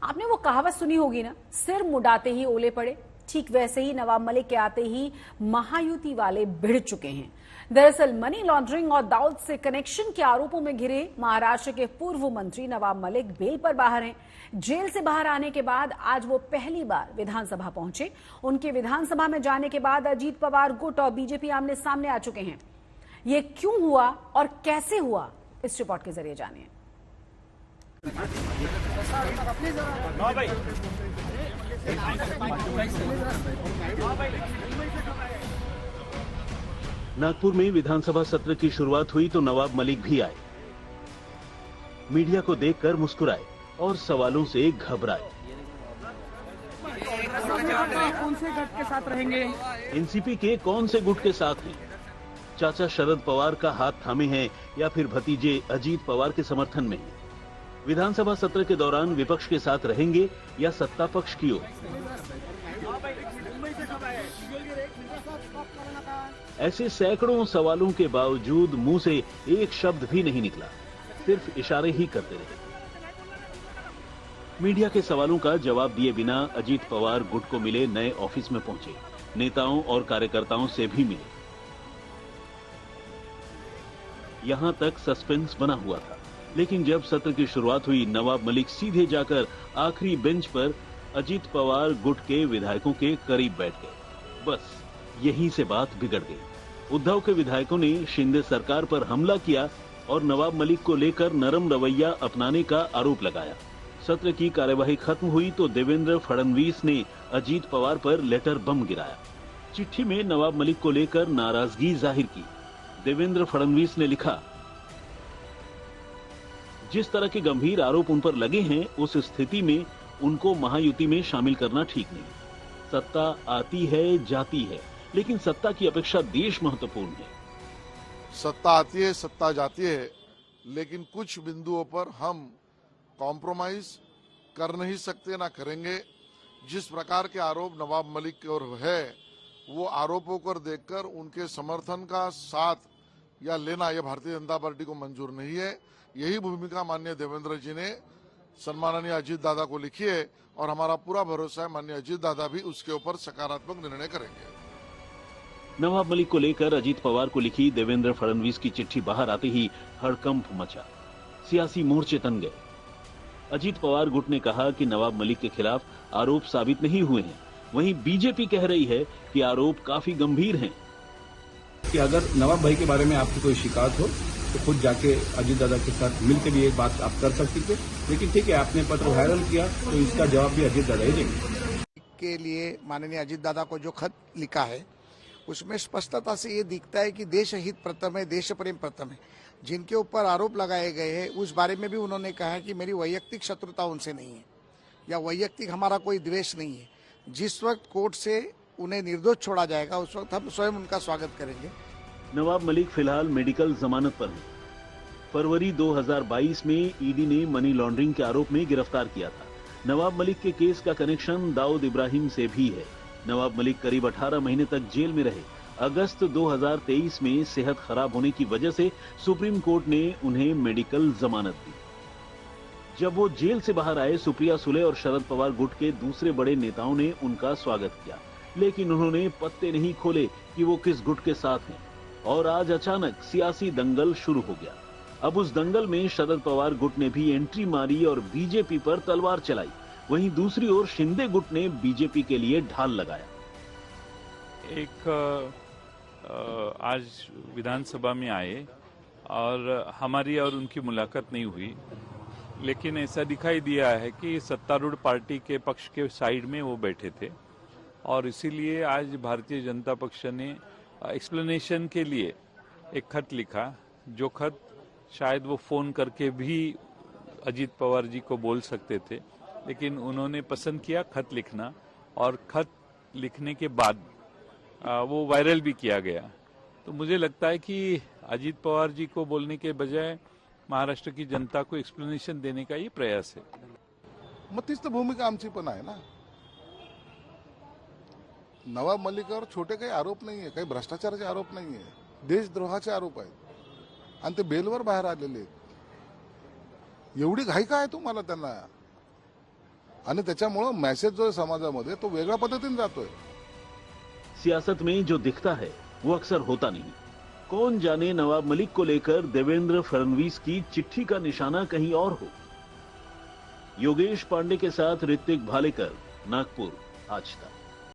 आपने वो कहावत सुनी होगी ना, सिर मुड़ाते ही ओले पड़े। ठीक वैसे ही नवाब मलिक के आते ही महायुति वाले भिड़ चुके हैं। दरअसल मनी लॉन्ड्रिंग और दाऊद से कनेक्शन के आरोपों में घिरे महाराष्ट्र के पूर्व मंत्री नवाब मलिक बेल पर बाहर हैं। जेल से बाहर आने के बाद आज वो पहली बार विधानसभा पहुंचे। उनके विधानसभा में जाने के बाद अजीत पवार गुट और बीजेपी आमने सामने आ चुके हैं। ये क्यों हुआ और कैसे हुआ, इस रिपोर्ट के जरिए जानिए। नागपुर में विधानसभा सत्र की शुरुआत हुई तो नवाब मलिक भी आए। मीडिया को देखकर मुस्कुराए और सवालों से घबराए। कौन से गुट के साथ रहेंगे? एनसीपी के कौन से गुट के साथ हैं? चाचा शरद पवार का हाथ थामे हैं या फिर भतीजे अजीत पवार के समर्थन में हैं? विधानसभा सत्र के दौरान विपक्ष के साथ रहेंगे या सत्ता पक्ष की ओर? ऐसे सैकड़ों सवालों के बावजूद मुंह से एक शब्द भी नहीं निकला, सिर्फ इशारे ही करते रहे। मीडिया के सवालों का जवाब दिए बिना अजीत पवार गुट को मिले नए ऑफिस में पहुंचे। नेताओं और कार्यकर्ताओं से भी मिले। यहां तक सस्पेंस बना हुआ था, लेकिन जब सत्र की शुरुआत हुई नवाब मलिक सीधे जाकर आखिरी बेंच पर अजीत पवार गुट के विधायकों के करीब बैठ गए। बस यहीं से बात बिगड़ गई। उद्धव के विधायकों ने शिंदे सरकार पर हमला किया और नवाब मलिक को लेकर नरम रवैया अपनाने का आरोप लगाया। सत्र की कार्यवाही खत्म हुई तो देवेंद्र फडणवीस ने अजीत पवार पर लेटर बम गिराया। चिट्ठी में नवाब मलिक को लेकर नाराजगी जाहिर की। देवेंद्र फडणवीस ने लिखा, जिस तरह के गंभीर आरोप उन पर लगे हैं, उस स्थिति में उनको महायुति में शामिल करना ठीक नहीं। सत्ता आती है, जाती है, लेकिन सत्ता की अपेक्षा देश महत्वपूर्ण है। सत्ता आती है, सत्ता जाती है, लेकिन कुछ बिंदुओं पर हम कॉम्प्रोमाइज कर नहीं सकते, ना करेंगे। जिस प्रकार के आरोप नवाब मलिक की ओर है, वो आरोपों को देखकर उनके समर्थन का साथ या लेना यह भारतीय जनता पार्टी को मंजूर नहीं है। यही भूमिका माननीय देवेंद्र जी ने सम्माननीय अजीत दादा को लिखी है और हमारा पूरा भरोसा है माननीय अजीत दादा भी उसके ऊपर सकारात्मक निर्णय करेंगे। नवाब मलिक को लेकर अजीत पवार को लिखी देवेंद्र फडणवीस की चिट्ठी बाहर आते ही हड़कंप मचा। सियासी मोर्चे तन गए। अजीत पवार गुट ने कहा कि नवाब मलिक के खिलाफ आरोप साबित नहीं हुए हैं। वहीं बीजेपी कह रही है कि आरोप काफी गंभीर हैं। कि अगर नवाब भाई के बारे में आपकी कोई शिकायत हो तो खुद जाके अजीत दादा के साथ मिलकर भी एक बात आप कर सकते थे, लेकिन ठीक है, आपने पत्र वायरल किया तो इसका जवाब भी अजीत दादा ही देंगे। के लिए माननीय अजीत दादा को जो खत लिखा है उसमें स्पष्टता से ये दिखता है कि देश हित प्रथम है, देश प्रेम प्रथम है। जिनके ऊपर आरोप लगाए गए हैं उस बारे में भी उन्होंने कहा है कि मेरी वैयक्तिक शत्रुता उनसे नहीं है या वैयक्तिक हमारा कोई द्वेष नहीं है। जिस वक्त कोर्ट से उन्हें निर्दोष छोड़ा जाएगा उस वक्त हम स्वयं उनका स्वागत करेंगे। नवाब मलिक फिलहाल मेडिकल जमानत पर हैं। फरवरी 2022 में ईडी ने मनी लॉन्ड्रिंग के आरोप में गिरफ्तार किया था। नवाब मलिक के केस का कनेक्शन दाऊद इब्राहिम से भी है। नवाब मलिक करीब 18 महीने तक जेल में रहे। अगस्त 2023 में सेहत खराब होने की वजह से सुप्रीम कोर्ट ने उन्हें मेडिकल जमानत दी। जब वो जेल से बाहर आए, सुप्रिया सुले और शरद पवार गुट के दूसरे बड़े नेताओं ने उनका स्वागत किया, लेकिन उन्होंने पत्ते नहीं खोले कि वो किस गुट के साथ हैं। और आज अचानक सियासी दंगल शुरू हो गया। अब उस दंगल में शरद पवार गुट ने भी एंट्री मारी और बीजेपी पर तलवार चलाई। वहीं दूसरी ओर शिंदे गुट ने बीजेपी के लिए ढाल लगाया। आज विधानसभा में आए और हमारी और उनकी मुलाकात नहीं हुई, लेकिन ऐसा दिखाई दिया है कि सत्तारूढ़ पार्टी के पक्ष के साइड में वो बैठे थे और इसीलिए आज भारतीय जनता पक्ष ने एक्सप्लेनेशन के लिए एक खत लिखा, जो खत शायद वो फोन करके भी अजीत पवार जी को बोल सकते थे, लेकिन उन्होंने पसंद किया खत लिखना और खत लिखने के बाद वो वायरल भी किया गया। तो मुझे लगता है कि अजीत पवार जी को बोलने के बजाय महाराष्ट्र की जनता को एक्सप्लेनेशन देने का ये प्रयास है। मग तीच तर भूमिका आमची पण आहे ना। नवाब मलिकावर छोटे काही आरोप नाही आहे, काही भ्रष्टाचाराचे आरोप नाही आहे, देशद्रोहाचे आरोप आहेत आणि ते बेलवर बाहेर आलेले आहेत। एवढी घाई काय तुम्हाला त्यांना? आणि त्याच्यामुळं मेसेज जो आहे समाजामध्ये तो वेगळ्या पद्धतीने जातोय. सियासत में जो दिखता है वो अक्सर होता नहीं. कौन जाने नवाब मलिक को लेकर देवेंद्र फडणवीस की चिट्ठी का निशाना कहीं और हो. योगेश पांडे के साथ ऋत्विक भालेकर, नागपुर, आज तक.